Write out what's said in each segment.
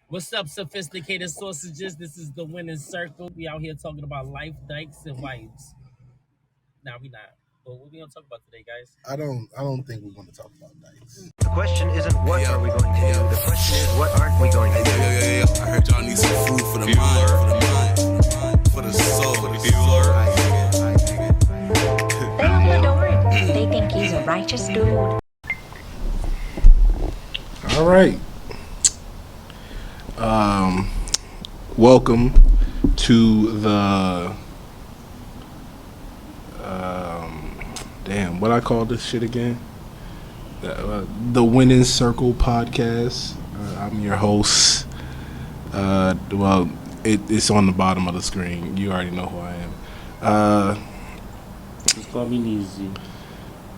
What's up, sophisticated sausages? This is the winning circle. We out here talking about life, dykes, and vibes. Nah, we not. But what we gonna talk about today, guys? I don't think we're going to talk about dice. The question isn't what are we going to do. The question is what aren't we going to do. I heard y'all need some food for the mind, for the soul, for the soul. They open the door. They think he's a righteous dude. All right. Welcome to the damn, what I call this shit again? The Winning Circle podcast. I'm your host. It's on the bottom of the screen. You already know who I am. Just call me Easy.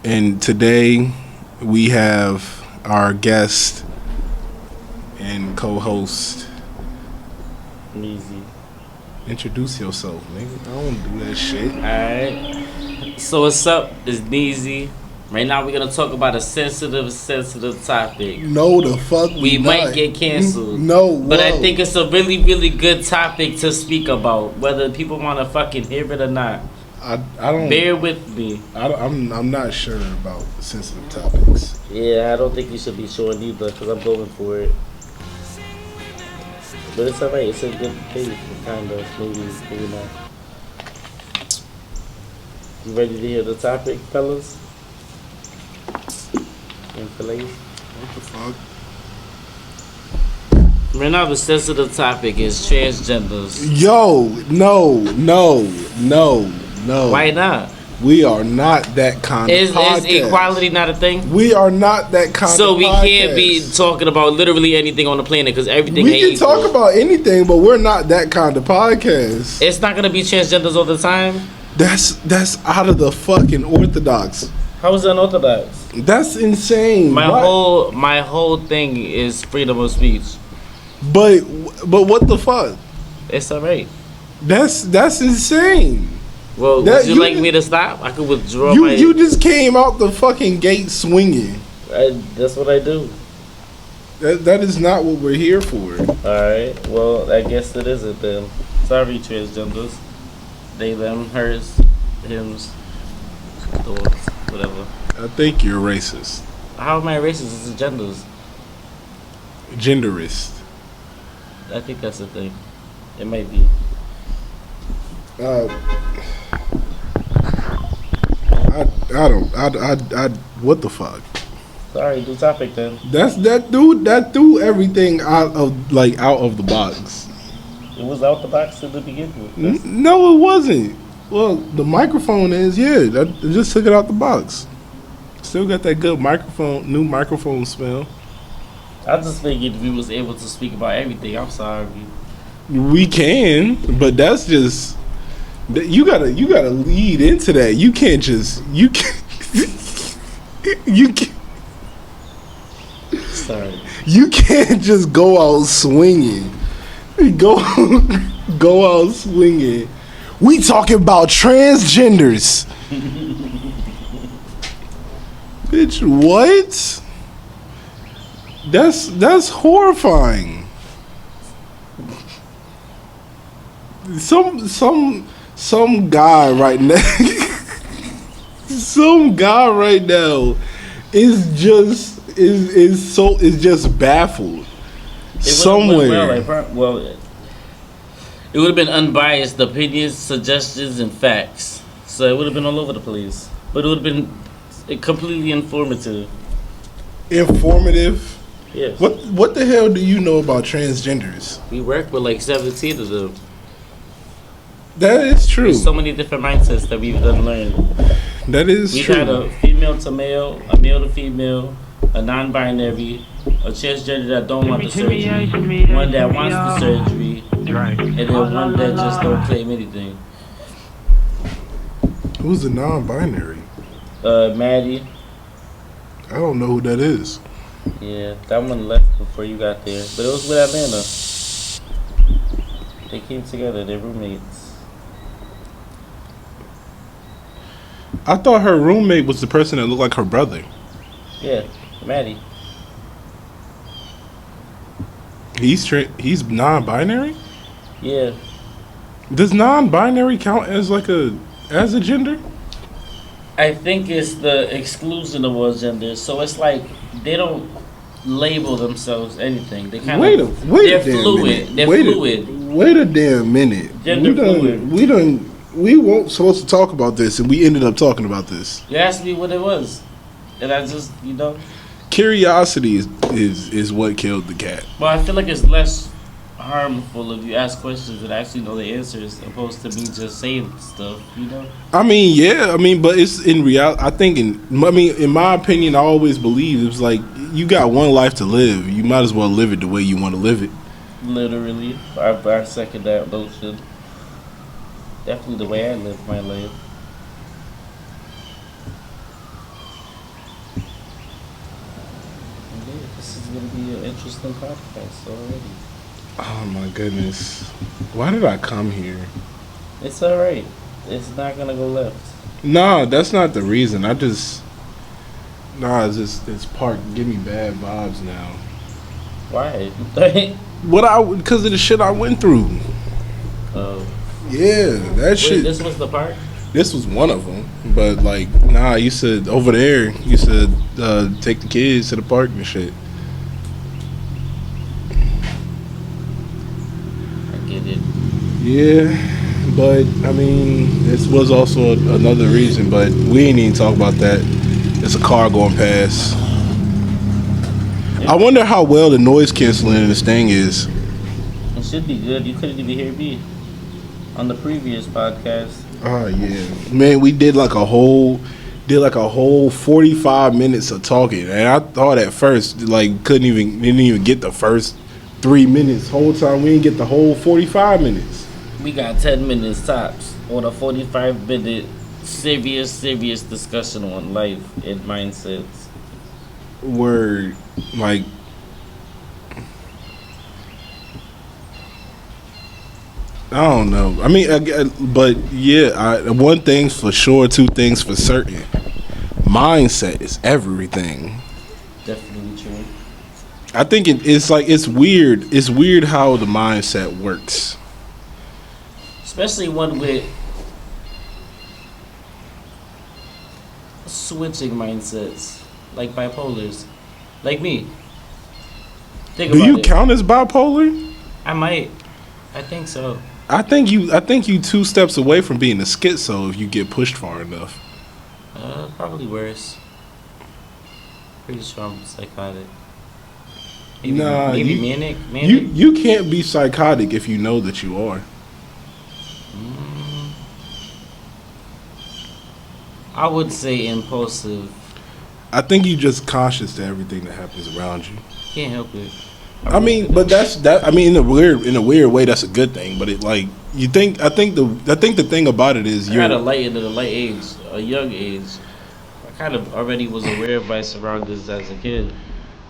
And today we have our guest and co-host. Easy. Introduce yourself, nigga. I don't want to do that shit. Alright. So what's up? It's Neezy. Right now we're gonna talk about a sensitive topic. No, the fuck We might get canceled. No, But I whoa. think it's a really, really good topic to speak about, whether people wanna fucking hear it or not. I don't. Bear with me. I'm not sure about sensitive topics. Yeah, I don't think you should be sure neither, because I'm going for it. But it's alright, it's a good thing, kind of, maybe not. You ready to hear the topic, fellas? And fellas? What the fuck? Right now, the sensitive topic is transgenders. Yo, no. Why not? We are not that kind Is of podcast. equality not a thing? We are not that kind So of we podcast. can't be talking about literally anything on the planet because everything We ain't can equal. talk about anything, but we're not that kind of podcast. It's not gonna be transgenders all the time. That's out of the fucking orthodox. How is that unorthodox? That's insane. My What? whole thing is freedom of speech. But what the fuck? It's alright. That's insane. Well, That- would you you like can- me to stop? I could withdraw You my. you just came out the fucking gate swinging. That's what I do. That is not what we're here for. Alright, well, I guess it isn't then. Sorry, transgenders. They, them, hers, hims, those, whatever. I think you're racist, How am I racist? It's genders. genderist. I think that's the thing. It might be. I what the fuck? Sorry, do topic then. That dude that threw everything out of the box. It was out the box to the beginning with. No, it wasn't. Well, the microphone is, that it just took it out the box. Still got that good new microphone smell. I just figured we was able to speak about everything. I'm sorry. We can, but that's just you gotta lead into that. You can't just you can Sorry. you can't just go out swinging. Go out swinging. We talking about transgenders. Bitch, what? That's horrifying. Some guy right now some guy right now is just baffled somewhere. It would have been unbiased opinions, suggestions, and facts. So it would have been all over the place. But it would have been completely informative. Informative. Yes. What the hell do you know about transgenders? We work with like 17 of them. That is true. There's so many different mindsets that we've done learned. That is We've true. had a female to male, a male to female, a non-binary, a transgender that don't want the surgery, one that wants the surgery, and then one that just don't claim anything. Who's the non-binary? Maddie. I don't know who that is. Yeah, that one left before you got there, but it was with Atlanta. They came together. They're roommates. I thought her roommate was the person that looked like her brother. Yeah, Maddie. He's non-binary. Yeah. Does non-binary count as as a gender? I think it's the exclusion of all genders. So it's like they don't label themselves anything. They kind Wait a of damn fluid. minute. They're Wait fluid. Wait a damn minute. Gender fluid. We weren't supposed to talk about this, and we ended up talking about this. You asked me what it was, and I just Curiosity is what killed the cat. Well, I feel like it's less harmful if you ask questions and actually know the answers, opposed to me just saying stuff. I mean, yeah. I mean, but it's in reality. I think in my opinion, I always believe it's like you got one life to live. You might as well live it the way you want to live it. Literally, I second that notion. Definitely the way I live my life. Okay, this is gonna be an interesting podcast already. Oh my goodness! Why did I come here? It's alright. It's not gonna go left. Nah, that's not the reason. It's just this park give me bad vibes now. Why? Because of the shit I went through. Oh. Yeah, that shit. This was the park? This was one of them, but you said over there. You said take the kids to the park and shit. I get it. Yeah, but I mean, this was also another reason, but we ain't even talk about that. It's a car going past. I wonder how well the noise canceling in this thing is. It should be good. You couldn't even hear me on the previous podcast. Oh yeah, man, we did like a whole 45 minutes of talking, and I thought at first didn't even get the first 3 minutes. Whole time we didn't get the whole 45 minutes. We got 10 minutes tops on a 45-minute serious discussion on life and mindsets. Word, I don't know. I mean, but yeah, one thing's for sure, two things for certain. Mindset is everything. Definitely true. I think it's weird. It's weird how the mindset works. Especially one with switching mindsets, like bipolars, like me. Do you count as bipolar? I might. I think so. I think you 2 steps away from being a schizo if you get pushed far enough. Probably worse. Pretty sure I'm psychotic. Maybe manic. You can't be psychotic if you know that you are. I would say impulsive. I think you just conscious to everything that happens around you. Can't help it. I mean, but I mean, in a weird way, that's a good thing. But I think the thing about it is I got a light age, a young age. I kind of already was aware of my surroundings as a kid.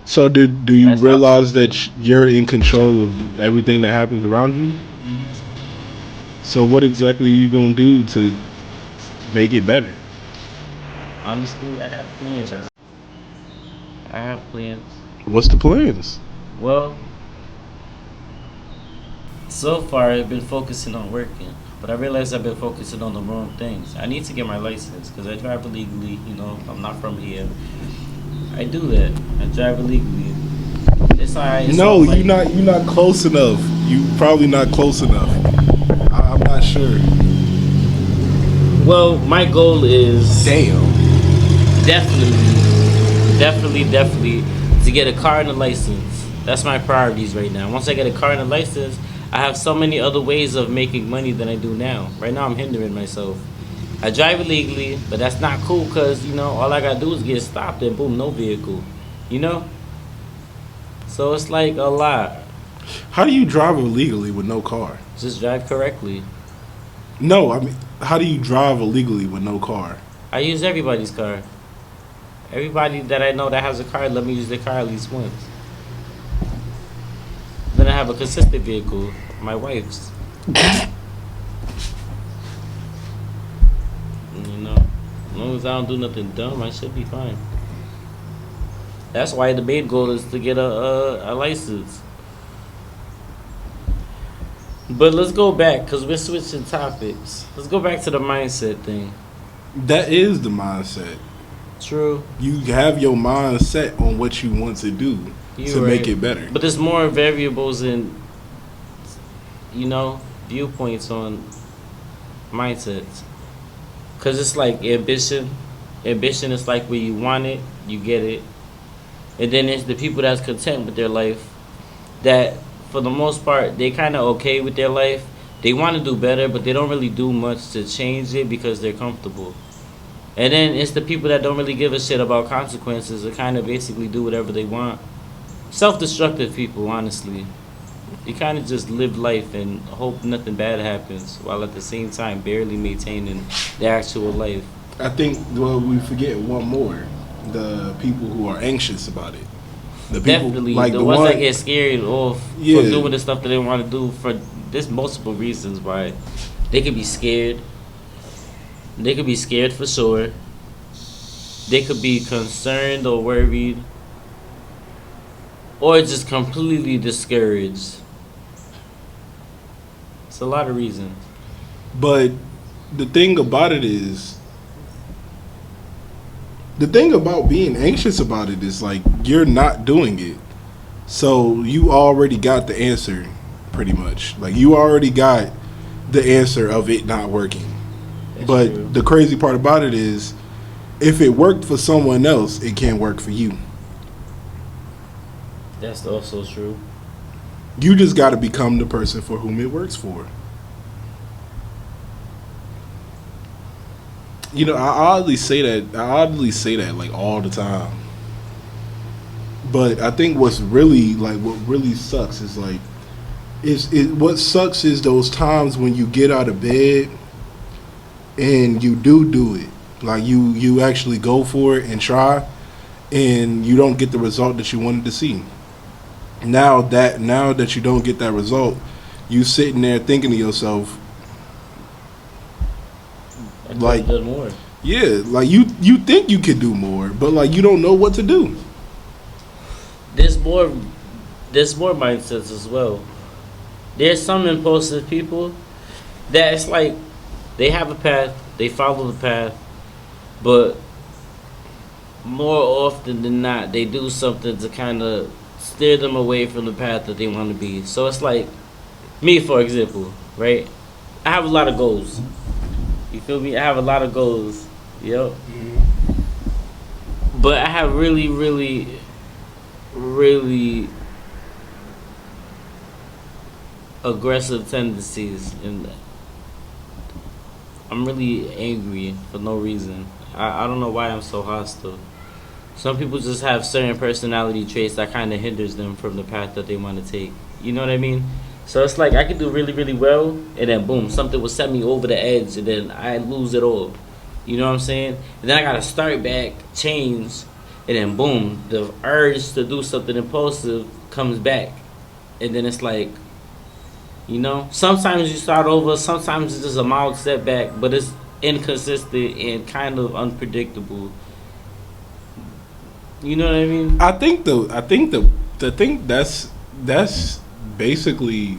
So do you realize that you're in control of everything that happens around you? So what exactly are you gonna do to make it better? Honestly, I have plans. What's the plans? Well, so far I've been focusing on working, but I realize I've been focusing on the wrong things. I need to get my license because I drive illegally. I'm not from here. I do that. I drive illegally. No, you're not close enough. You probably not close enough. I'm not sure. Well, my goal is definitely to get a car and a license. That's my priorities right now. Once I get a car and a license, I have so many other ways of making money than I do now. Right now, I'm hindering myself. I drive illegally, but that's not cool because, all I gotta do is get stopped and boom, no vehicle. So it's like a lot. How do you drive illegally with no car? Just drive correctly. No, I mean, how do you drive illegally with no car? I use everybody's car. Everybody that I know that has a car, let me use their car at least once. Then I have a consistent vehicle, my wife's. As long as I don't do nothing dumb, I should be fine. That's why the main goal is to get a license. But let's go back because we're switching topics. Let's go back to the mindset thing. That is the mindset. True. You have your mind set on what you want to do to right. make it better. But there's more variables and, viewpoints on mindsets. Because it's like ambition. Ambition is like where you want it, you get it. And then there's the people that's content with their life that, for the most part, they kind of okay with their life. They want to do better, but they don't really do much to change it because they're comfortable. And then it's the people that don't really give a shit about consequences and kind of basically do whatever they want. Self-destructive people, honestly. You kind of just live life and hope nothing bad happens while at the same time barely maintaining the actual life. I think, well, we forget one more. The people who are anxious about it. The people, Definitely. like the ones that get scared off for doing the stuff that they want to do for there's multiple reasons why. They could be scared. They could be scared for sure. They could be concerned or worried. Or just completely discouraged. It's a lot of reasons. But the thing about it is, the thing about being anxious about it is like you're not doing it. So you already got the answer, pretty much. Like you already got the answer of it not working. But true. The crazy part about it is, if it worked for someone else, it can't work for you. That's also true. You just got to become the person for whom it works for. I oddly say that like all the time. But I think what really sucks is like, what sucks is those times when you get out of bed and you do it. Like you actually go for it and try, and you don't get the result that you wanted to see. Now that you don't get that result, you sitting there thinking to yourself, like, more. Yeah, like you think you could do more, but like you don't know what to do. There's more mindsets as well. There's some impulsive people that it's like they have a path, they follow the path, but more often than not, they do something to kind of steer them away from the path that they want to be. So it's like me, for example, right? I have a lot of goals. You feel me? I have a lot of goals. Yep. Mm-hmm. But I have really, really, really aggressive tendencies, and I'm really angry for no reason. I don't know why I'm so hostile. Some people just have certain personality traits that kind of hinders them from the path that they want to take. You know what I mean? So it's like I could do really, really well, and then boom, something will set me over the edge, and then I lose it all. You know what I'm saying? And then I gotta start back, change, and then boom, the urge to do something impulsive comes back. And then it's like, sometimes you start over, sometimes it's just a mild setback, but it's inconsistent and kind of unpredictable. You know what I mean? I think the thing that's basically,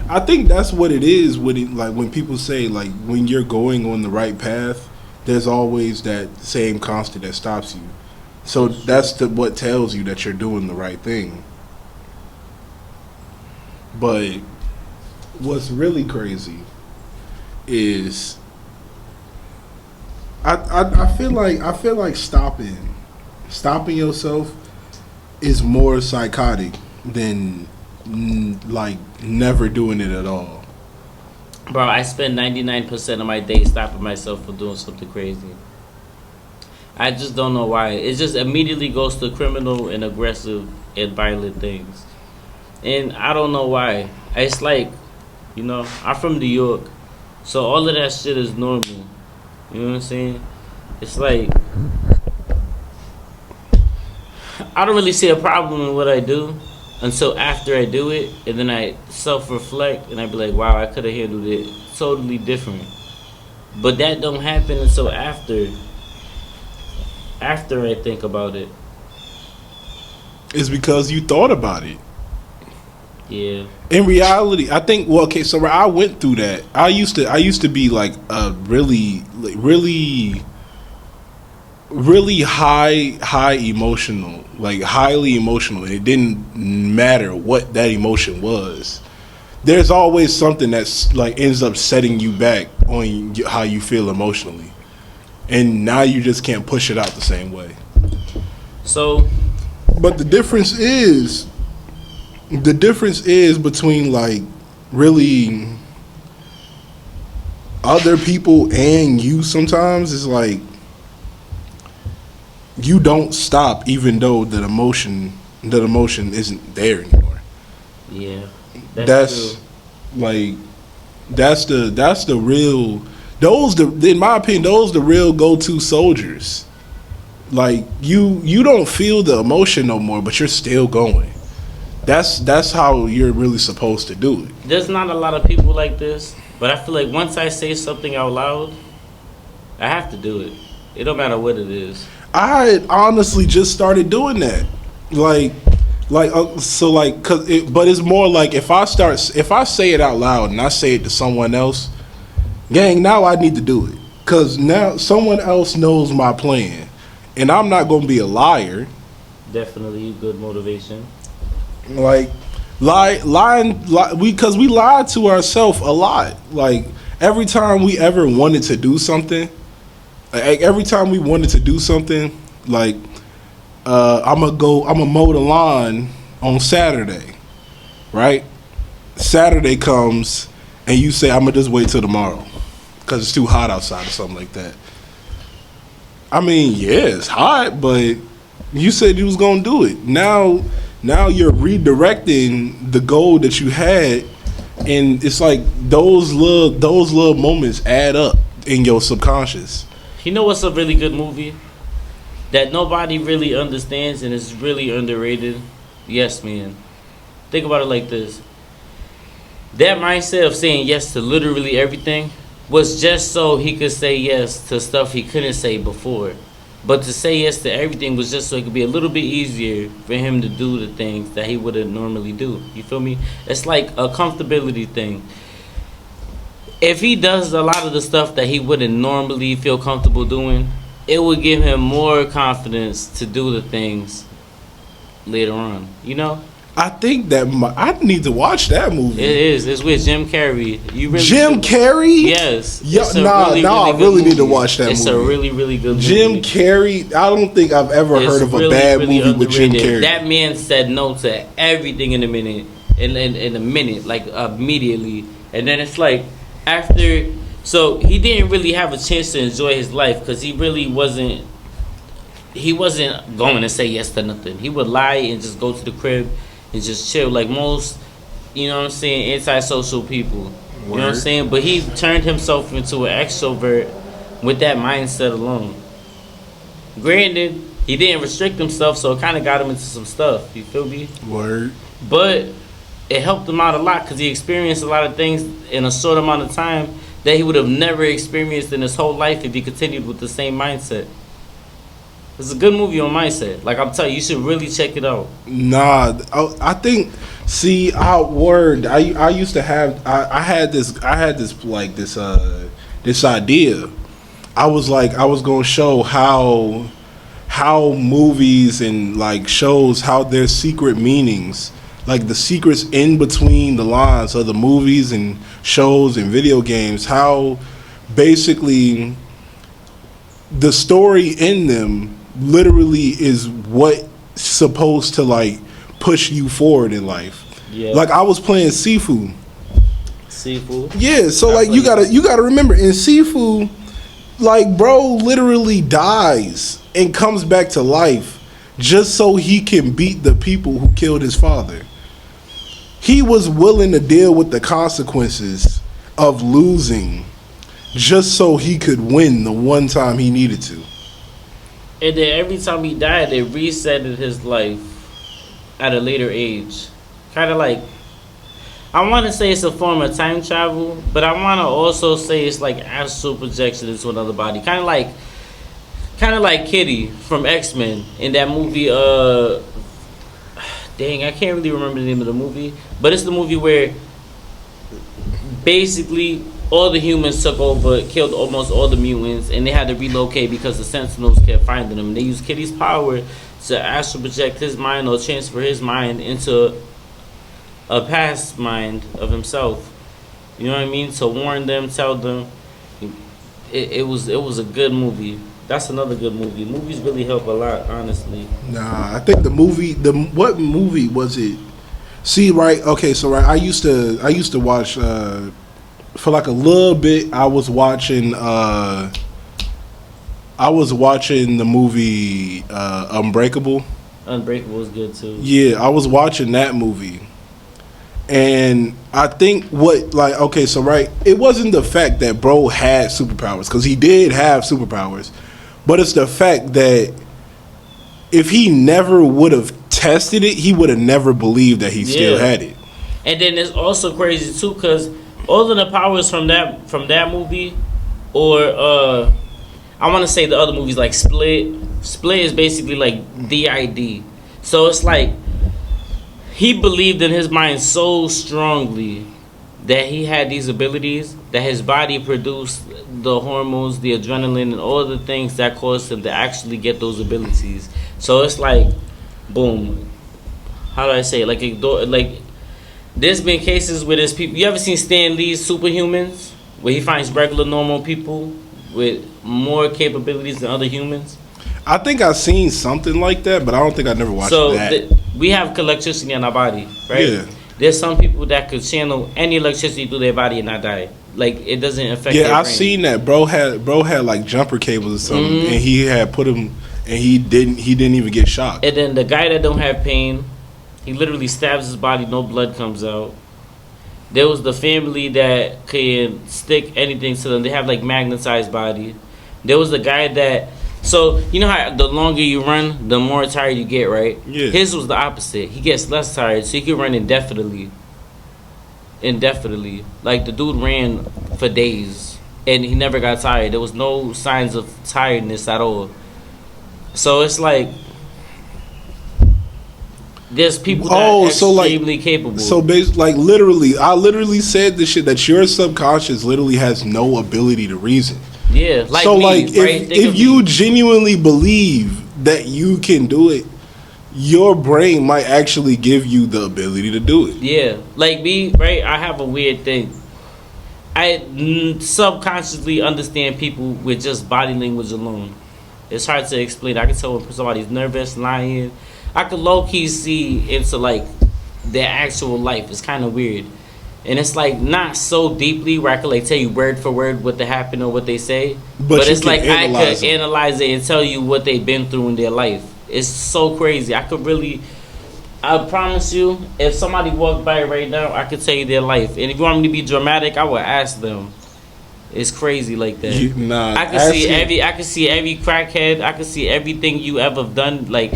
I think that's what it is when people say like when you're going on the right path, there's always that same constant that stops you. So that's what tells you that you're doing the right thing. But what's really crazy is I feel like stopping yourself is more psychotic than like never doing it at all. Bro, I spend 99% of my day stopping myself from doing something crazy. I just don't know why. It just immediately goes to criminal and aggressive and violent things. And I don't know why. It's like, I'm from New York, so all of that shit is normal. You know what I'm saying? It's like, I don't really see a problem in what I do until after I do it, and then I self-reflect, and I be like, wow, I could have handled it totally different. But that don't happen until after I think about it. It's because you thought about it. Yeah. In reality, I think. Well, okay, so I went through that. I used to be like a really high emotional, like highly emotional. It didn't matter what that emotion was. There's always something that's like ends up setting you back on how you feel emotionally, and now you just can't push it out the same way. So, But the difference is between like really other people and you. Sometimes is like you don't stop even though that emotion isn't there anymore. yeah. That's true. like that's the real in my opinion those the real go-to soldiers. Like you don't feel the emotion no more, but you're still going. That's how you're really supposed to do it. There's not a lot of people like this, but I feel like once I say something out loud, I have to do it. It don't matter what it is. I honestly just started doing that, but it's more like if I say it out loud and I say it to someone else, gang, now I need to do it because now someone else knows my plan, and I'm not gonna be a liar. Definitely good motivation. Like because we lied to ourselves a lot. Like every time we ever wanted to do something. Like every time we wanted to do something, like I'ma mow the lawn on Saturday, right? Saturday comes and you say I'ma just wait till tomorrow because it's too hot outside or something like that. I mean, yeah, it's hot, but you said you was gonna do it. Now you're redirecting the goal that you had, and it's like those little moments add up in your subconscious. You know what's a really good movie that nobody really understands and is really underrated? Yes, Man. Think about it like this. That mindset of saying yes to literally everything was just so he could say yes to stuff he couldn't say before. But to say yes to everything was just so it could be a little bit easier for him to do the things that he wouldn't normally do. You feel me? It's like a comfortability thing. If he does a lot of the stuff that he wouldn't normally feel comfortable doing, it would give him more confidence to do the things later on. You know? I think that I need to watch that movie. It is. It's with Jim Carrey. You really Jim Carrey? Yes. Yeah, It's a I good really need to movie. watch that It's movie. a really, really good movie. Jim Carrey. I don't think I've ever It's heard of a really, bad really movie with Jim underrated. Carrey. That man said no to everything in a minute. In a minute, like immediately. And then it's like after, so he didn't really have a chance to enjoy his life because he really wasn't. He wasn't going to say yes to nothing. He would lie and just go to the crib and just chill like most, you know what I'm saying, antisocial people. You know what I'm saying? But he turned himself into an extrovert with that mindset alone. Granted, he didn't restrict himself, so it kind of got him into some stuff. You feel me? Word. But it helped him out a lot because he experienced a lot of things in a short amount of time that he would have never experienced in his whole life if he continued with the same mindset. It's a good movie on mindset. Like I'm telling you, you should really check it out. Nah, I think. See, I used to have. I had this idea. I was gonna show how movies and like shows how there's secret meanings, like the secrets in between the lines of the movies and shows and video games. How basically the story in them literally is what's supposed to like push you forward in life. Yeah. Like I was playing Sifu. Seafood. Yeah, so like you gotta remember in Sifu, like bro literally dies and comes back to life just so he can beat the people who killed his father. He was willing to deal with the consequences of losing just so he could win the one time he needed to. And then every time he died, it resetted his life at a later age. Kind of like, I want to say it's a form of time travel, but I want to also say it's like astral projection into another body. Kind of like Kitty from X-Men in that movie. dang, I can't really remember the name of the movie, but it's the movie where basically all the humans took over, killed almost all the mutants, and they had to relocate because the Sentinels kept finding them. They used Kitty's power to astral project his mind or transfer his mind into a past mind of himself. You know what I mean? To warn them, tell them. It was a good movie. That's another good movie. Movies really help a lot, honestly. Nah, I think what movie was it? See, right? Okay, so right, I used to watch for like a little bit. I was watching the movie Unbreakable. Unbreakable was good too. Yeah, I was watching that movie. And I think so right, it wasn't the fact that bro had superpowers, because he did have superpowers, but it's the fact that if he never would have tested it, he would have never believed that he still had it. And then it's also crazy too, because all of the powers from that movie, or I want to say the other movies like Split. Split is basically like DID. So it's like he believed in his mind so strongly that he had these abilities, that his body produced the hormones, the adrenaline, and all the things that caused him to actually get those abilities. So it's like, boom. How do I say it? Like there's been cases where there's people. You ever seen Stan Lee's Superhumans, where he finds regular normal people with more capabilities than other humans? I think I've seen something like that, but I don't think I never watched that. So we have electricity in our body, right? Yeah. There's some people that could channel any electricity through their body and not die. Like it doesn't affect. Yeah, their I've brain. seen that. Bro had like jumper cables or something, and he had put him, and he didn't even get shocked. And then the guy that don't have pain, he literally stabs his body, no blood comes out. There was the family that can stick anything to them. They have like magnetized body. There was the guy that. So, you know how the longer you run, the more tired you get, right? Yeah. His was the opposite. He gets less tired, so he can run indefinitely. Indefinitely. Like, the dude ran for days, and he never got tired. There was no signs of tiredness at all. So, it's like, there's people that are extremely capable. So, basically, I literally said this shit, that your subconscious literally has no ability to reason. Yeah, like so me, like right? if you genuinely believe that you can do it, your brain might actually give you the ability to do it. Yeah, like me, right? I have a weird thing. I subconsciously understand people with just body language alone. It's hard to explain. I can tell when somebody's nervous, lying. I can low key see into like their actual life. It's kind of weird. And it's like not so deeply where I could like tell you word for word what happened or what they say. But it's like I could analyze it and tell you what they've been through in their life. It's so crazy. I promise you, if somebody walked by right now, I could tell you their life. And if you want me to be dramatic, I would ask them. It's crazy like that. I can see every crackhead. I can see everything you ever done. Like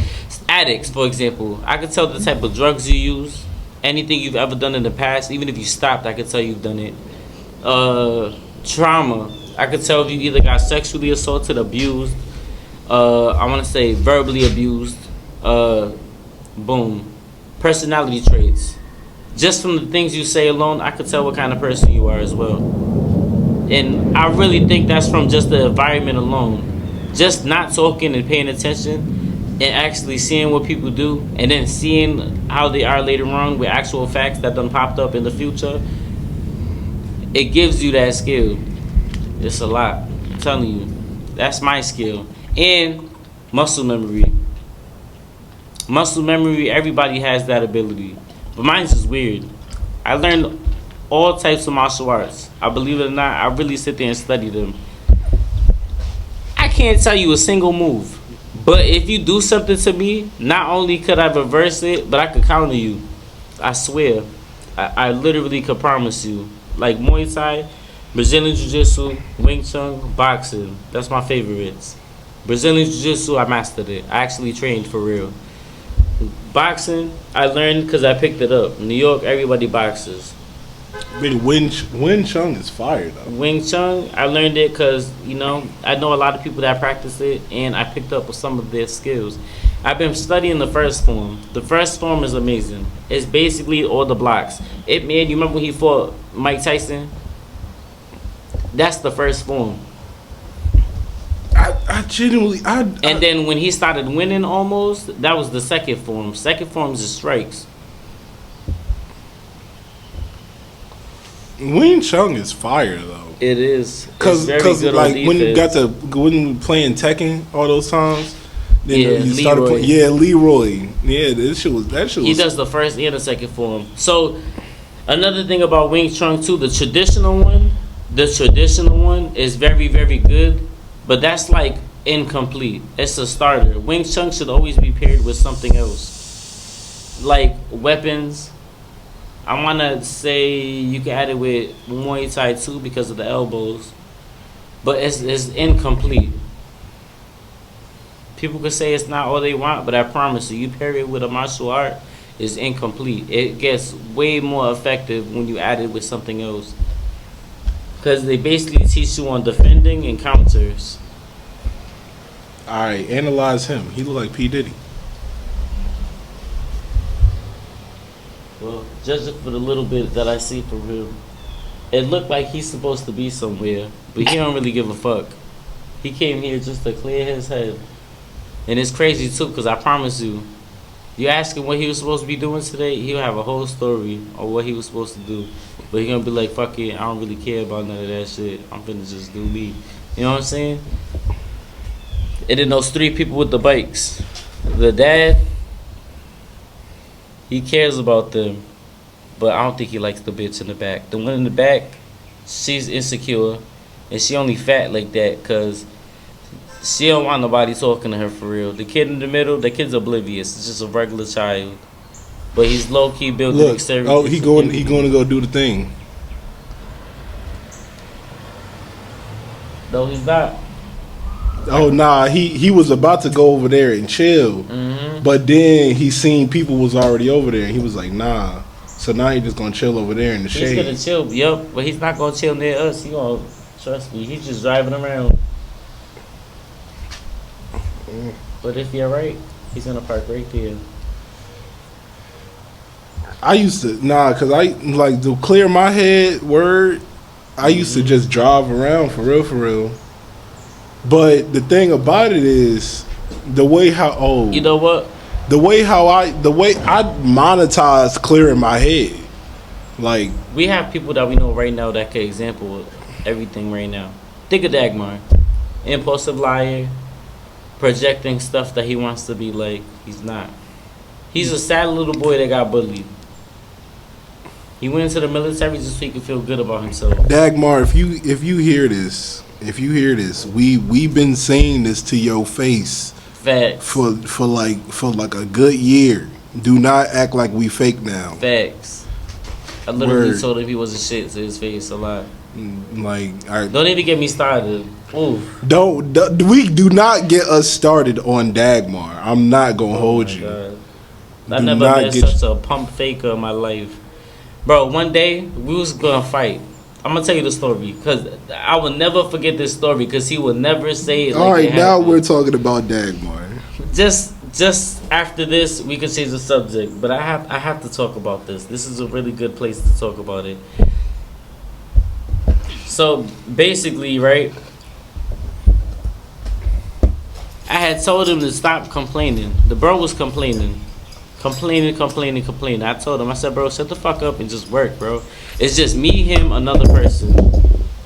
addicts, for example. I could tell the type of drugs you use. Anything you've ever done in the past, even if you stopped, I could tell you've done it. Trauma. I could tell if you either got sexually assaulted, abused, I want to say verbally abused. Boom. Personality traits. Just from the things you say alone, I could tell what kind of person you are as well. And I really think that's from just the environment alone. Just not talking and paying attention. And actually seeing what people do, and then seeing how they are later on with actual facts that done popped up in the future, it gives you that skill. It's a lot. I'm telling you. That's my skill. And muscle memory. Muscle memory, everybody has that ability. But mine's is weird. I learned all types of martial arts. I believe it or not, I really sit there and study them. I can't tell you a single move. But if you do something to me, not only could I reverse it, but I could counter you. I swear. I literally could promise you. Like Muay Thai, Brazilian Jiu-Jitsu, Wing Chun, boxing. That's my favorites. Brazilian Jiu-Jitsu, I mastered it. I actually trained for real. Boxing, I learned because I picked it up. In New York, everybody boxes. Wing Chun is fire though. Wing Chun, I learned it because, I know a lot of people that practice it, and I picked up some of their skills. I've been studying the first form. The first form is amazing. It's basically all the blocks. You remember when he fought Mike Tyson? That's the first form. I genuinely, And then when he started winning almost, that was the second form. Second form is the strikes. Wing Chun is fire though. It is. Cause like when you got when we playing Tekken all those times, then you started Leroy. Yeah, that shit was. He does the first and the second form. So another thing about Wing Chun too, the traditional one is very, very good, but that's like incomplete. It's a starter. Wing Chun should always be paired with something else, like weapons. I want to say you can add it with Muay Thai too because of the elbows, but it's incomplete. People could say it's not all they want, but I promise you pair it with a martial art, it's incomplete. It gets way more effective when you add it with something else, because they basically teach you on defending and counters. All right, analyze him. He look like P. Diddy. Well, judging for the little bit that I see from him, it looked like he's supposed to be somewhere, but he don't really give a fuck. He came here just to clear his head. And it's crazy too, because I promise you, you ask him what he was supposed to be doing today, he'll have a whole story of what he was supposed to do. But he gonna be like, fuck it, I don't really care about none of that shit. I'm finna just do me. You know what I'm saying? And then those 3 people with the bikes. The dad, he cares about them, but I don't think he likes the bitch in the back. The one in the back, she's insecure, and she only fat like that because she don't want nobody talking to her for real. The kid in the middle, the kid's oblivious. It's just a regular child, but he's low key building. Look, he going to go do the thing. No, he's not. Oh nah, he was about to go over there and chill, but then he seen people was already over there, and he was like, nah. So now he just gonna chill over there in the shade. He's gonna chill, but he's not gonna chill near us. He gonna trust me. He's just driving around. But if you're right, he's gonna park right there. I used to cause I like to clear my head. I used to just drive around for real. But the thing about it is the way how you know what? The way I monetize clearing my head. Like, we have people that we know right now that can example everything right now. Think of Dagmar. Impulsive liar, projecting stuff that he wants to be like he's not. He's a sad little boy that got bullied. He went into the military just so he could feel good about himself. Dagmar, if you hear this, we've been saying this to your face. Facts. For like a good year. Do not act like we fake now. Facts. I literally told him he was a shit to his face a lot. Like, all right. Don't even get me started. Oof. We do not get us started on Dagmar. I'm not gonna hold you. God. I never met such a pump faker in my life. Bro, one day we was gonna fight. I'm gonna tell you the story because I will never forget this story because he will never say it. All right, now we're talking about Dagmar. Just after this, we can change the subject. But I have to talk about this. This is a really good place to talk about it. So basically, right? I had told him to stop complaining. The bro was complaining. I told him, I said, bro, shut the fuck up and just work, bro. It's just me, him, another person,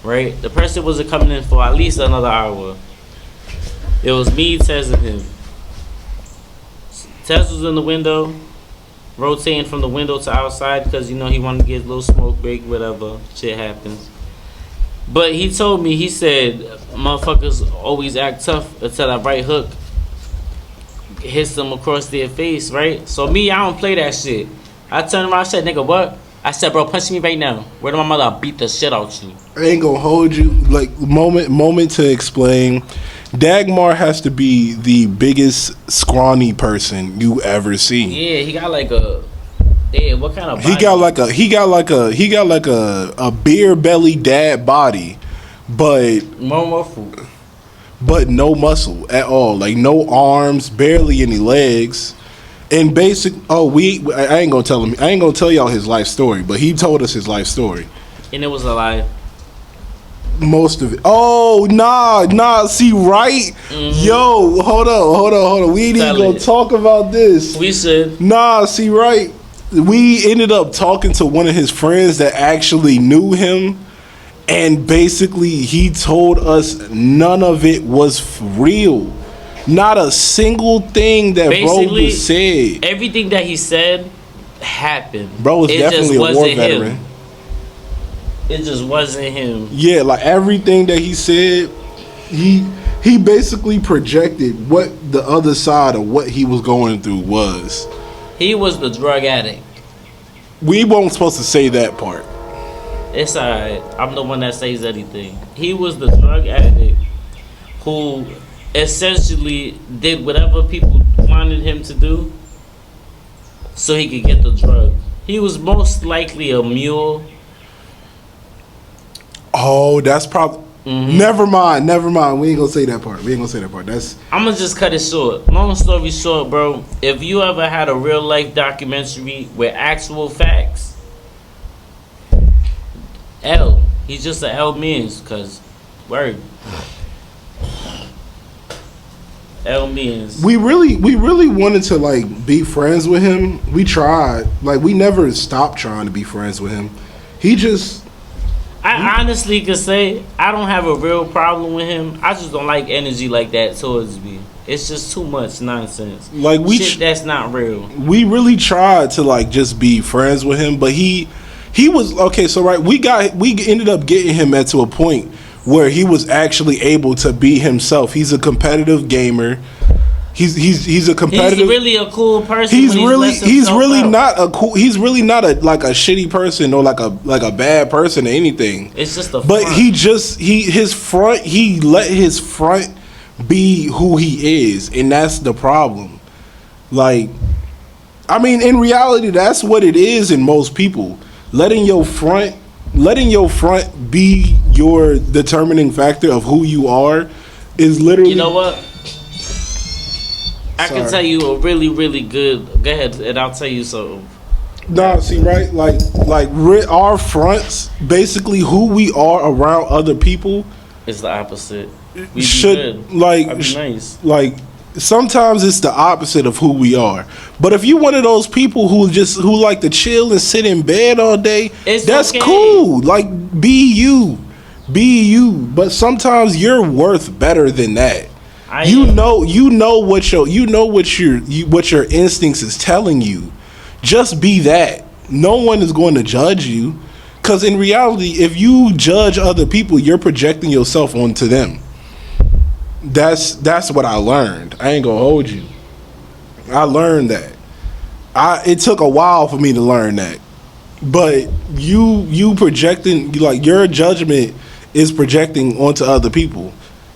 right? The person wasn't coming in for at least another hour. It was me, Tez, and him. Tez was in the window, rotating from the window to outside because, you know, he wanted to get a little smoke break, whatever. Shit happens. But he told me, he said, motherfuckers always act tough until that right hook hits them across their face, right? So me, I don't play that shit. I turned around, I said, nigga, what? I said, bro, punch me right now. Where to my mother? I'll beat the shit out you. I ain't gonna hold you. Like, moment to explain. Dagmar has to be the biggest scrawny person you ever seen. Yeah, he got like a... Yeah, what kind of body? He got like a beer belly dad body, but... More food. but no muscle at all. Like no arms, barely any legs. And basic, I ain't gonna tell him. I ain't gonna tell y'all his life story, but he told us his life story. And it was a lie. Most of it. Oh, nah. See, right? Yo, hold on. We ain't even gonna talk about this. We should. Nah, see, right? We ended up talking to one of his friends that actually knew him, and basically he told us none of it was real. Not a single thing that bro was said. Everything that he said happened. Bro was definitely a war veteran. It just wasn't him. Yeah, like everything that he said, he basically projected what the other side of what he was going through was. He was the drug addict. We weren't supposed to say that part. It's alright. I'm the one that says anything. He was the drug addict who essentially did whatever people wanted him to do so he could get the drug. He was most likely a mule. Oh, that's probably. Never mind. We ain't gonna say that part. That's. I'm gonna just cut it short. Long story short, bro. If you ever had a real life documentary with actual facts, he's just a L means, cause word. L means. We really wanted to like be friends with him. We tried. Like we never stopped trying to be friends with him. I honestly could say I don't have a real problem with him. I just don't like energy like that towards me. It's just too much nonsense. Like shit that's not real. We really tried to like just be friends with him, but he was okay. So right, we ended up getting him to a point where he was actually able to be himself. He's a competitive gamer. He's a competitive. He's really a cool person. He's really not a a shitty person or like a bad person or anything. It's just a. But front. he let his front be who he is, and that's the problem. Like, I mean, in reality, that's what it is in most people. Letting your front be your determining factor of who you are is literally. You know what? I can tell you a really, really good. Go ahead, and I'll tell you so. No, see, right, like our fronts, basically who we are around other people, is the opposite. We should be nice. Like sometimes it's the opposite of who we are. But if you're one of those people who like to chill and sit in bed all day, that's okay. Cool. Like be you. But sometimes you're worth better than that. You know what your instincts is telling you. Just be that. No one is going to judge you, because in reality, if you judge other people, you're projecting yourself onto them. That's what I learned. I ain't gonna hold you. I learned that. It took a while for me to learn that, but you projecting, like, your judgment is projecting onto other people.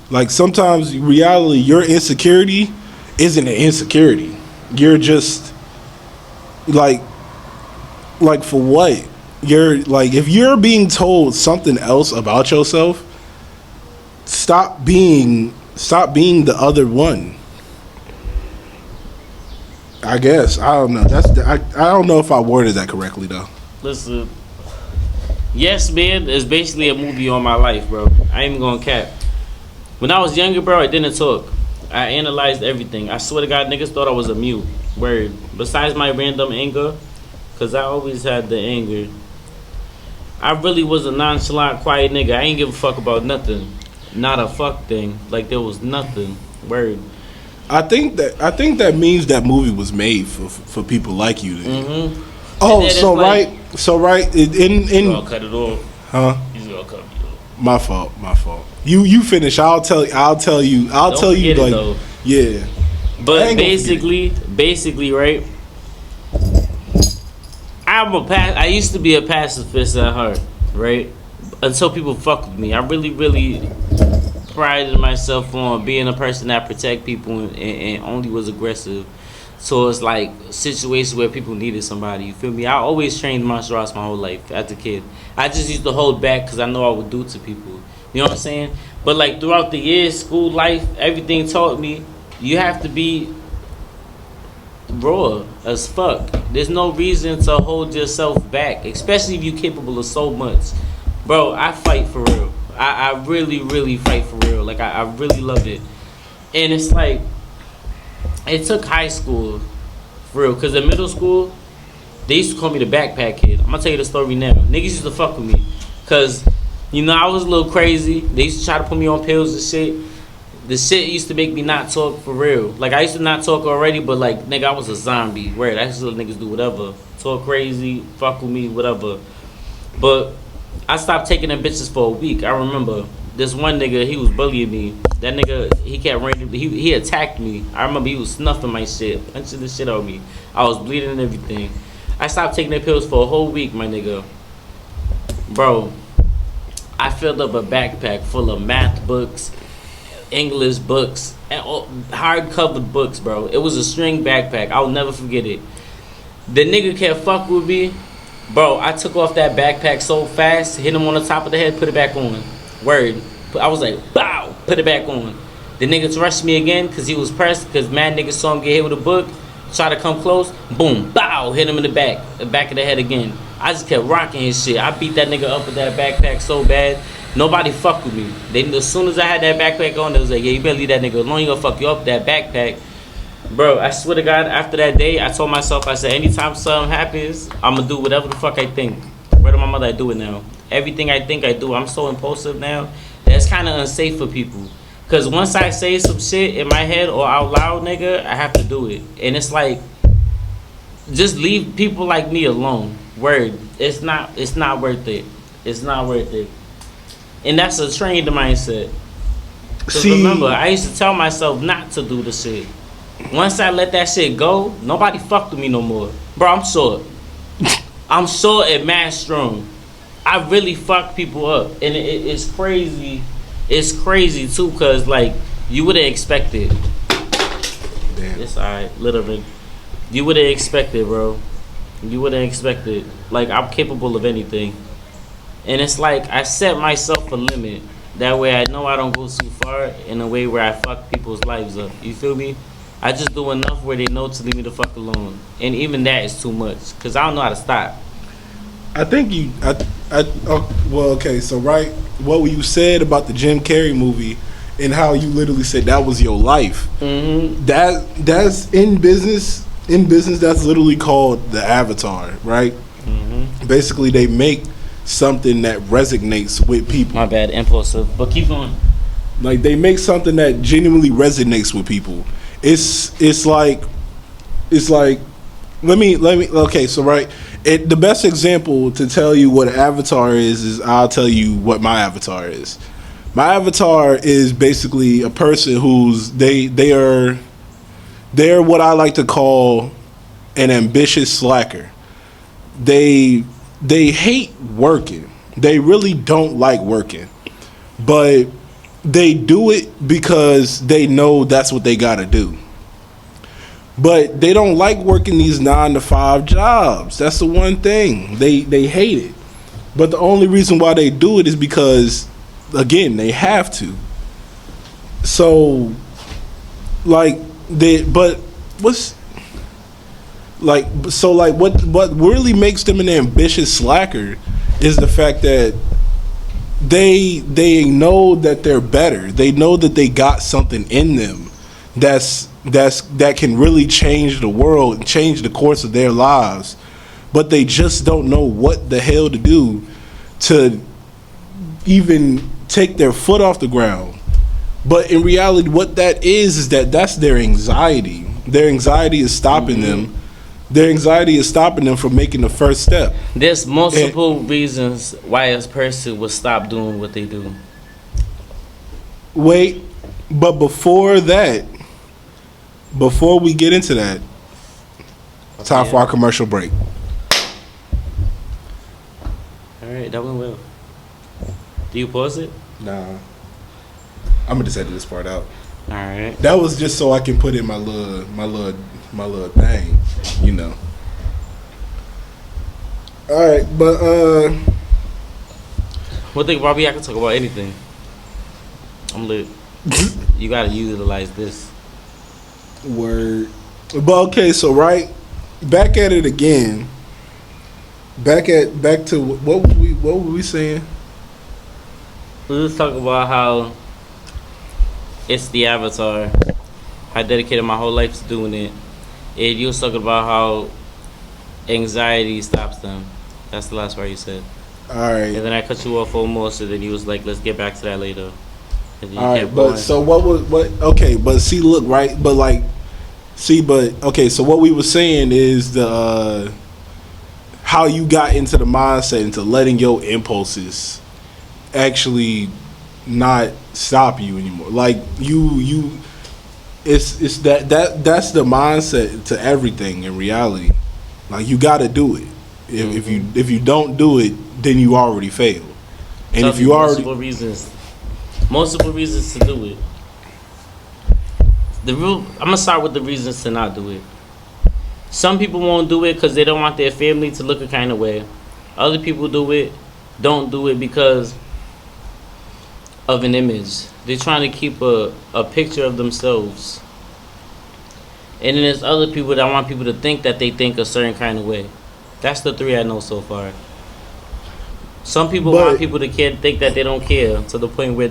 Like sometimes reality, your insecurity isn't an insecurity. You're just like for what? You're like, if you're being told something else about yourself, stop being the other one. I guess. I don't know. I don't know if I worded that correctly though. Listen, Yes Man is basically a movie on my life, bro. I ain't even gonna cap. When I was younger, bro, I didn't talk. I analyzed everything. I swear to God, niggas thought I was a mute. Word. Besides my random anger, because I always had the anger, I really was a nonchalant, quiet nigga. I ain't give a fuck about nothing. Not a fuck thing. Like there was nothing. Word. I think that means that movie was made for people like you. Mm-hmm. Oh, so like, right. In I'll cut it off. Huh? He's gonna cut me off. My fault. You finish. I'll tell you. Don't Like, it, though. Yeah. But basically, right? I used to be a pacifist at heart, right? Until people fuck with me. I really prided myself on being a person that protect people and only was aggressive. So it's like situations where people needed somebody. You feel me? I always trained martial arts my whole life as a kid. I just used to hold back because I know I would do to people. You know what I'm saying? But like throughout the years, school life, everything taught me you have to be raw as fuck. There's no reason to hold yourself back, especially if you're capable of so much. Bro, I fight for real. I really, really fight for real. Like I really love it. And it's like, it took high school for real. Cause in middle school, they used to call me the backpack kid. I'm gonna tell you the story now. Niggas used to fuck with me. Cause, you know, I was a little crazy. They used to try to put me on pills and shit. The shit used to make me not talk for real. Like, I used to not talk already, but like, nigga, I was a zombie. Word, I used to let niggas do whatever. Talk crazy, fuck with me, whatever. But I stopped taking them bitches for a week. I remember this one nigga, he was bullying me. That nigga, he kept randomly, he attacked me. I remember he was snuffing my shit, punching the shit on me. I was bleeding and everything. I stopped taking their pills for a whole week, my nigga. Bro, I filled up a backpack full of math books, English books, and hard-covered books, bro. It was a string backpack. I'll never forget it. The nigga kept fuck with me. Bro, I took off that backpack so fast, hit him on the top of the head, put it back on. Word. I was like, bow, put it back on. The niggas rushed me again because he was pressed, because mad niggas saw him get hit with a book, try to come close, boom, bow, hit him in the back of the head again. I just kept rocking his shit. I beat that nigga up with that backpack so bad. Nobody fucked with me. As soon as I had that backpack on, they was like, yeah, you better leave that nigga alone. He gonna fuck you up with that backpack. Bro, I swear to God, after that day, I told myself, I said, anytime something happens, I'm gonna do whatever the fuck I think. Where to my mother, I do it now. Everything I think I do, I'm so impulsive now. That's kind of unsafe for people. Because once I say some shit in my head or out loud, nigga, I have to do it. And it's like, just leave people like me alone. Word. It's not worth it. It's not worth it. And that's a trained mindset. Because remember, I used to tell myself not to do the shit. Once I let that shit go, nobody fucked with me no more. Bro, I'm short. I'm short and mad strong. I really fuck people up. And it's crazy. It's crazy too, because like, you wouldn't expect it. Damn. It's alright, literally. You wouldn't expect it, bro. You wouldn't expect it. Like, I'm capable of anything. And it's like, I set myself a limit. That way I know I don't go too far in a way where I fuck people's lives up. You feel me? I just do enough where they know to leave me the fuck alone. And even that is too much. Because I don't know how to stop. I think well, okay, so right, what you said about the Jim Carrey movie and how you literally said that was your life. Mm-hmm. That's in business. In business, that's literally called the avatar, right? Mm-hmm. Basically, they make something that resonates with people. My bad, impulsive. But keep going. Like, they make something that genuinely resonates with people. It's like let me okay, so right, the best example to tell you what an avatar is I'll tell you what my avatar is. My avatar is basically a person who's they're what I like to call an ambitious slacker. They hate working. They really don't like working. But they do it because they know that's what they gotta do. But they don't like working these 9-to-5 jobs. That's the one thing. They hate it. But the only reason why they do it is because, again, they have to. So, like, what really makes them an ambitious slacker is the fact that they know that they're better. They know that they got something in them that can really change the world and change the course of their lives, but they just don't know what the hell to do to even take their foot off the ground. But in reality, what that is that's their anxiety. Their anxiety is stopping them. Their anxiety is stopping them from making the first step. There's multiple reasons why a person would stop doing what they do. Wait, but before we get into that, time for our commercial break. Alright, that went well. Do you pause it? Nah, I'm gonna just edit this part out. Alright. That was just so I can put in my little thing, you know. All right, but One thing, Bobby, I can talk about anything. I'm lit. You gotta utilize this. Word. But okay, so right, back at it again. Back to what were we saying? We was talking about how it's the avatar. I dedicated my whole life to doing it. And you was talking about how anxiety stops them. That's the last part you said. All right. And then I cut you off almost, and then you was like, let's get back to that later. And then you All right, kept but going. so what? Okay, but see, look, right, but like, see, but okay, so what we were saying is the how you got into the mindset into letting your impulses actually not stop you anymore. Like it's that's the mindset to everything in reality. Like you got to do it. If you don't do it, then you already failed. And Tell if me you already multiple reasons to do it. I'm gonna start with the reasons to not do it. Some people won't do it because they don't want their family to look a kind of way. Other people don't do it because of an image. They're trying to keep a picture of themselves. And then there's other people that want people to think that they think a certain kind of way. That's the three I know so far. Some people want people to think that they don't care to the point where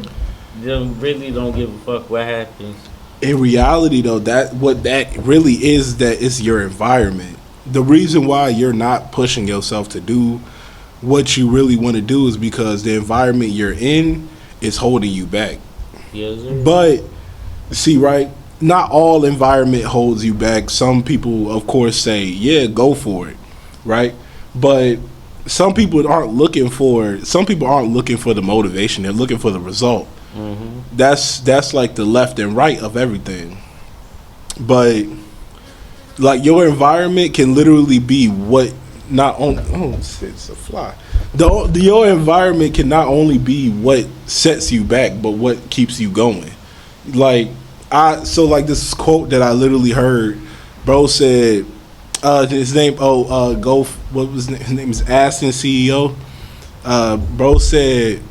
they really don't give a fuck what happens. In reality, though, what that really is, that is your environment. The reason why you're not pushing yourself to do what you really want to do is because the environment you're in is holding you back. Yes, sir. But see, right, not all environment holds you back. Some people, of course, say, yeah, go for it, right? But some people aren't looking for the motivation. They're looking for the result. Mm-hmm. That's like the left and right of everything. But like your environment can literally be what not only it's a fly. Your environment can not only be what sets you back, but what keeps you going. Like this quote that I literally heard, bro said, his name what was his name is Aston CEO. Bro said,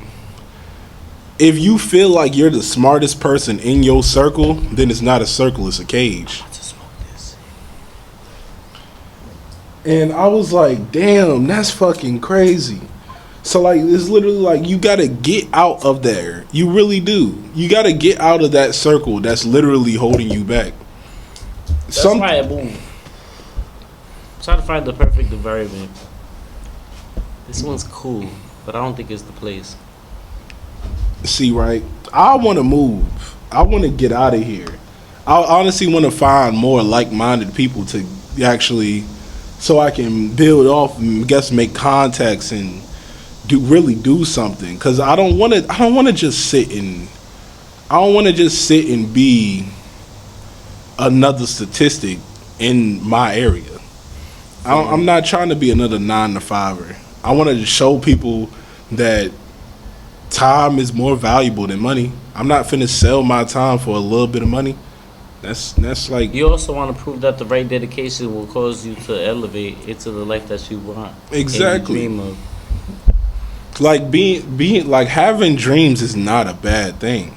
if you feel like you're the smartest person in your circle, then it's not a circle, it's a cage. And I was like, damn, that's fucking crazy. So like it's literally like you gotta get out of there. You really do. You gotta get out of that circle that's literally holding you back. That's why I move. Try to find the perfect environment. This one's cool, but I don't think it's the place. See, right? I want to move. I want to get out of here. I honestly want to find more like-minded people to actually, so I can build off and make contacts and really do something. Cause I don't want to just sit and be another statistic in my area. I'm not trying to be another 9-to-5er. I want to just show people that time is more valuable than money. I'm not finna sell my time for a little bit of money. That's like, you also want to prove that the right dedication will cause you to elevate into the life that you want. Exactly. And you dream of. Like being like having dreams is not a bad thing.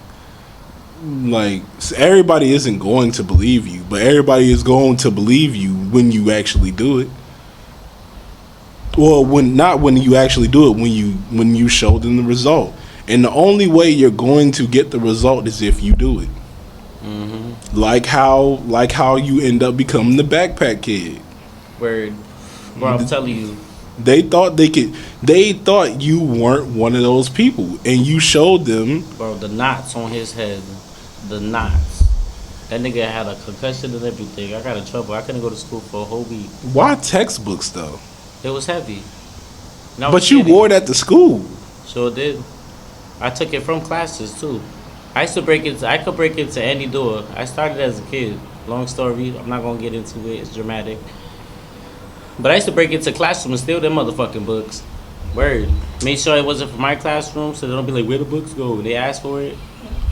Like everybody isn't going to believe you, but everybody is going to believe you when you actually do it. Well, when you actually do it, when you show them the result. And the only way you're going to get the result is if you do it. Mm-hmm. Like how you end up becoming the backpack kid. Word. Bro, I'm telling you. They thought you weren't one of those people, and you showed them. Bro, the knots on his head. The knots. That nigga had a concussion and everything. I got in trouble. I couldn't go to school for a whole week. Why textbooks though? It was heavy. But you wore that to school. Sure did. I took it from classes too. I could break into any door. I started as a kid. Long story. I'm not gonna get into it. It's dramatic. But I used to break into classrooms and steal them motherfucking books. Word. Made sure it wasn't for my classroom, so they don't be like, where the books go? They asked for it.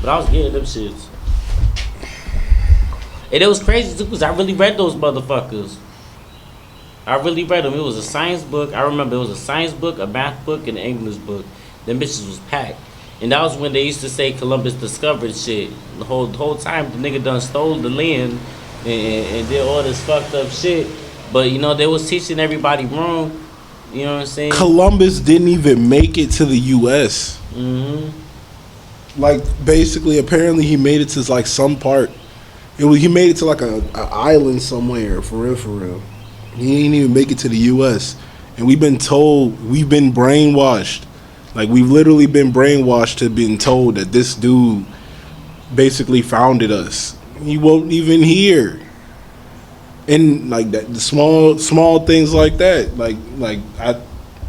But I was getting them shits. And it was crazy too, because I really read those motherfuckers. I really read them. It was a science book. I remember it was a science book, a math book, and an English book. Them bitches was packed. And that was when they used to say Columbus discovered shit. The whole time the nigga done stole the land and did all this fucked up shit. But you know, they was teaching everybody wrong. You know what I'm saying? Columbus didn't even make it to the U.S. Like, basically, apparently he made it to like some part. He made it to like a island somewhere, for real. He didn't even make it to the U.S. And we've been brainwashed. Like, we've literally been brainwashed to being told that this dude basically founded us. He wasn't even here. And like that, the small things like that. I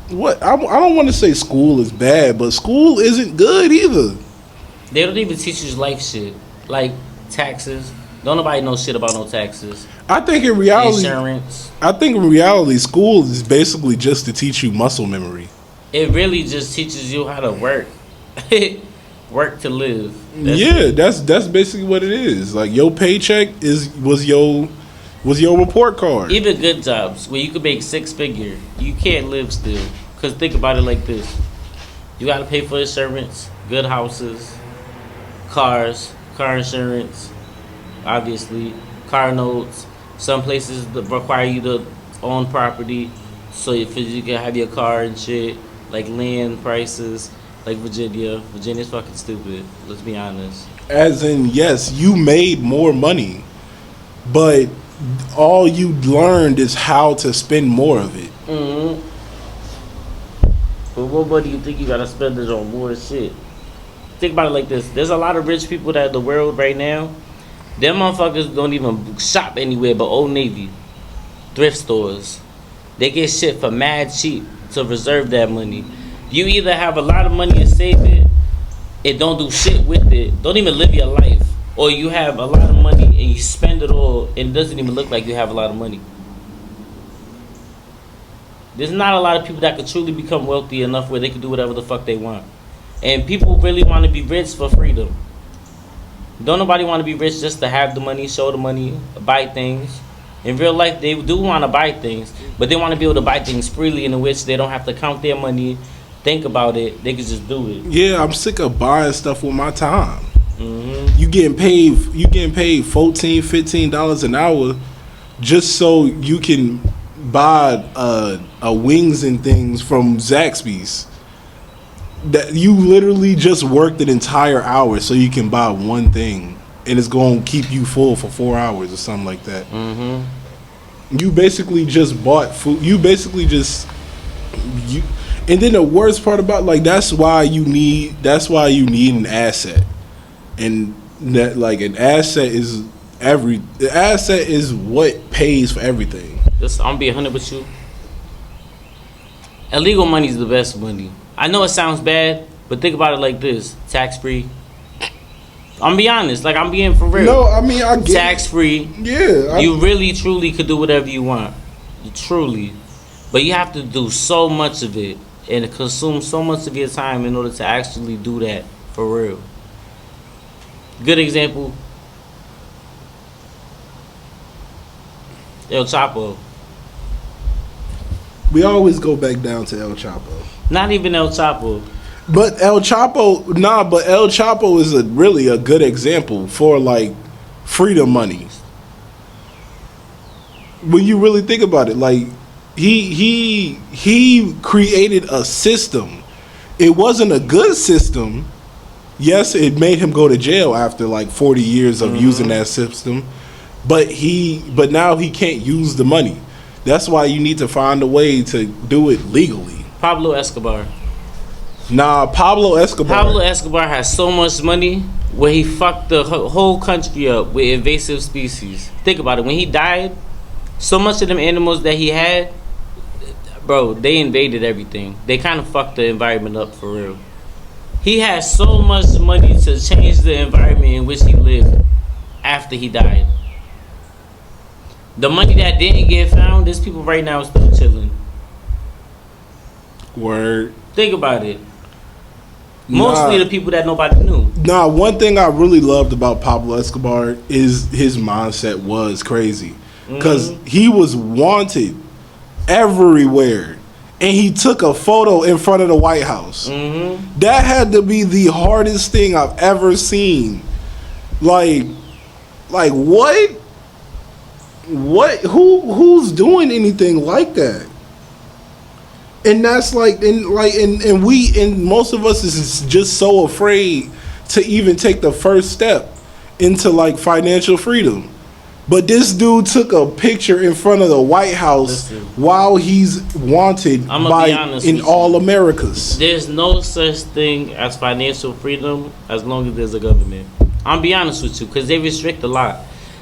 don't want to say school is bad, but school isn't good either. They don't even teach you life shit, like taxes. Don't nobody know shit about no taxes. I think in reality, school is basically just to teach you muscle memory. It really just teaches you how to work, work to live. That's basically what it is. Like, your paycheck was your report card. Even good jobs where you could make 6-figure, you can't live still. Cause think about it like this: you gotta pay for insurance, good houses, cars, car insurance, obviously, car notes. Some places that require you to own property, so you can have your car and shit. Like land prices, like Virginia. Virginia's fucking stupid. Let's be honest. As in, yes, you made more money, but all you learned is how to spend more of it. But what money do you think you gotta spend it on more shit? Think about it like this: there's a lot of rich people that in the world right now. Them motherfuckers don't even shop anywhere but Old Navy, thrift stores. They get shit for mad cheap to reserve that money. You either have a lot of money and save it, and don't do shit with it, don't even live your life, or you have a lot of money and you spend it all and it doesn't even look like you have a lot of money. There's not a lot of people that could truly become wealthy enough where they can do whatever the fuck they want. And people really want to be rich for freedom. Don't nobody want to be rich just to have the money, show the money, buy things. In real life, they do want to buy things, but they want to be able to buy things freely in which they don't have to count their money, think about it. They can just do it. Yeah, I'm sick of buying stuff with my time. You getting paid $14, $15 an hour just so you can buy a wings and things from Zaxby's. That you literally just worked an entire hour so you can buy one thing, and it's going to keep you full for 4 hours or something like that. You basically just bought food. And then the worst part about, like, that's why you need an asset. And that, like, the asset is what pays for everything. I'm gonna be 100 with you. Illegal money is the best money. I know it sounds bad, but think about it like this: tax free. I'm be honest, like, I'm being for real. No, I mean, I get tax free. Yeah, you really truly could do whatever you want, truly, but you have to do so much of it and consume so much of your time in order to actually do that for real. Good example: El Chapo. We always go back down to El Chapo. Not even El Chapo. But El Chapo is really a good example for, like, freedom money. When you really think about it, like, he created a system. It wasn't a good system. Yes, it made him go to jail after like 40 years of using that system. But now he can't use the money. That's why you need to find a way to do it legally. Pablo Escobar. Nah, Pablo Escobar has so much money where he fucked the whole country up with invasive species. Think about it. When he died, so much of them animals that he had, bro, they invaded everything. They kind of fucked the environment up for real. He had so much money to change the environment in which he lived after he died. The money that didn't get found, there's people right now still chilling. Word. Think about it. Mostly the people that nobody knew. Nah, one thing I really loved about Pablo Escobar is his mindset was crazy. Because he was wanted everywhere. and he took a photo in front of the White House. Mm-hmm. That had to be the hardest thing I've ever seen. Like what? What? Who's doing anything like that? And that's and most of us is just so afraid to even take the first step into like financial freedom. But this dude took a picture in front of the White House while he's wanted in all Americas. There's no such thing as financial freedom as long as there's a government. I'm be honest with you, because they restrict a lot.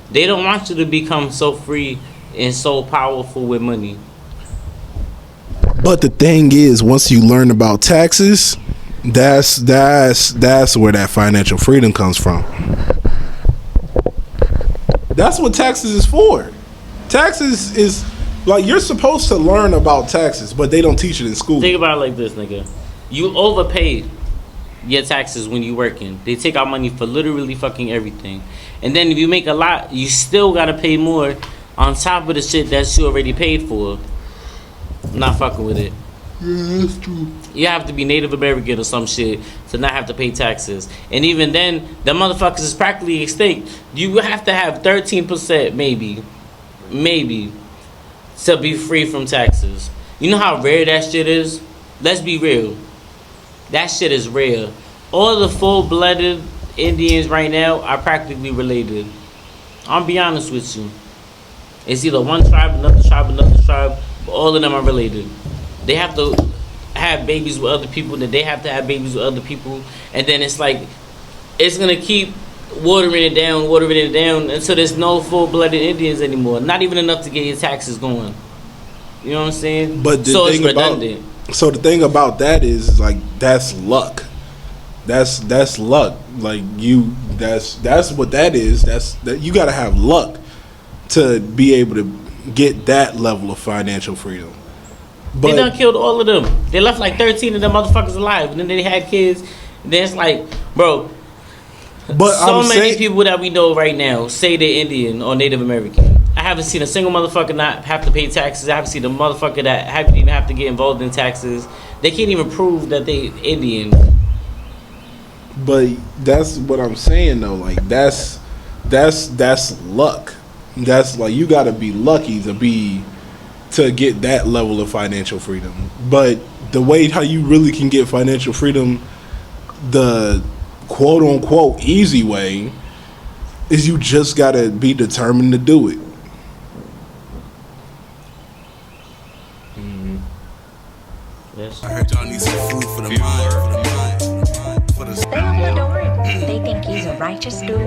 They don't want you to become so free and so powerful with money. But the thing is, once you learn about taxes, that's where that financial freedom comes from. That's what taxes is for. Taxes is like, you're supposed to learn about taxes, but they don't teach it in school. Think about it like this, nigga. You overpay your taxes when you working. They take out money for literally fucking everything. And then if you make a lot, you still gotta pay more on top of the shit that you already paid for. I'm not fucking with it. Yeah, that's true. You have to be Native American or some shit to not have to pay taxes. And even then, the motherfuckers is practically extinct. You have to have 13% maybe, to be free from taxes. You know how rare that shit is? Let's be real. That shit is rare. All the full-blooded Indians right now are practically related. I'll be honest with you. It's either one tribe, another tribe, but all of them are related. They have to have babies with other people, then they have to have babies with other people, and then it's like, it's gonna keep watering it down until there's no full-blooded Indians anymore. Not even enough to get your taxes going. You know what I'm saying? But the so thing it's redundant. So the thing about that is like, that's luck. That's luck. Like that's what that is. That you got to have luck to be able to get that level of financial freedom. But They done killed all of them. They left like 13 of them motherfuckers alive. And then they had kids. And then it's like, bro, but so many people that we know right now say they're Indian or Native American. I haven't seen a single motherfucker not have to pay taxes. I haven't seen a motherfucker that haven't even have to get involved in taxes. They can't even prove that they Indian. But that's what I'm saying though. Like that's luck. That's like, you got to be lucky to get that level of financial freedom. But the way how you really can get financial freedom, the quote unquote easy way, is you just got to be determined to do it. Yes. I heard y'all need some food for the mind. Stay on your door. They think he's a righteous dude.